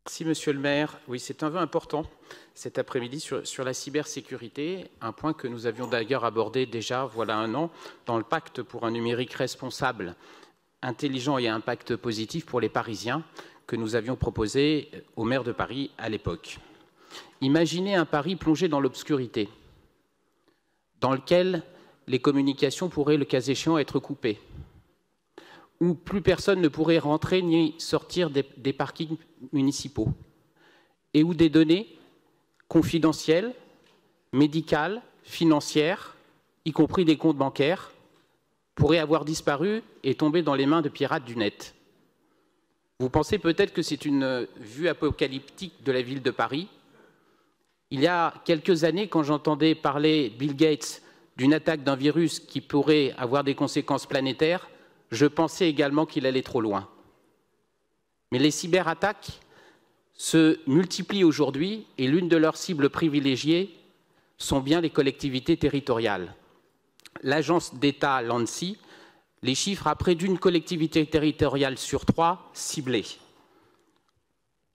Merci, Monsieur le maire. Oui, c'est un vœu important cet après-midi sur la cybersécurité, un point que nous avions d'ailleurs abordé déjà voilà un an dans le pacte pour un numérique responsable, intelligent et à impact positif pour les Parisiens que nous avions proposé au maire de Paris à l'époque. Imaginez un Paris plongé dans l'obscurité, dans lequel les communications pourraient, le cas échéant, être coupées, où plus personne ne pourrait rentrer ni sortir des parkings municipaux, et où des données confidentielles, médicales, financières, y compris des comptes bancaires, pourraient avoir disparu et tomber dans les mains de pirates du net. Vous pensez peut-être que c'est une vue apocalyptique de la ville de Paris. Il y a quelques années, quand j'entendais parler Bill Gates d'une attaque d'un virus qui pourrait avoir des conséquences planétaires, je pensais également qu'il allait trop loin. Mais les cyberattaques se multiplient aujourd'hui et l'une de leurs cibles privilégiées sont bien les collectivités territoriales. L'agence d'État l'ANSSI les chiffres à près d'une collectivité territoriale sur 3 ciblées.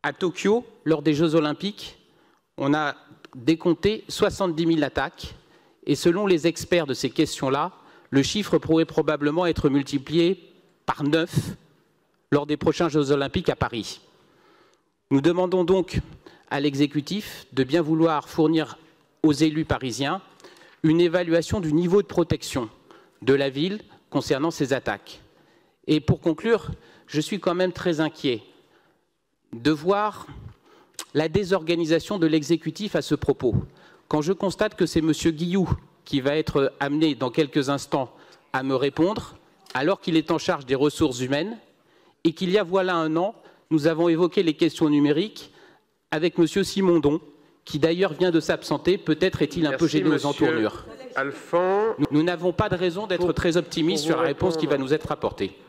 À Tokyo, lors des Jeux Olympiques, on a décompté 70 000 attaques et selon les experts de ces questions-là, le chiffre pourrait probablement être multiplié par 9 lors des prochains Jeux Olympiques à Paris. Nous demandons donc à l'exécutif de bien vouloir fournir aux élus parisiens une évaluation du niveau de protection de la ville concernant ces attaques. Et pour conclure, je suis quand même très inquiet de voir la désorganisation de l'exécutif à ce propos. Quand je constate que c'est M. Guillou qui va être amené dans quelques instants à me répondre, alors qu'il est en charge des ressources humaines, et qu'il y a voilà un an, nous avons évoqué les questions numériques avec M. Simondon, qui d'ailleurs vient de s'absenter, peut-être est-il un peu gêné aux entournures. Alphand. Nous n'avons pas de raison d'être très optimistes sur la réponse qui va nous être apportée.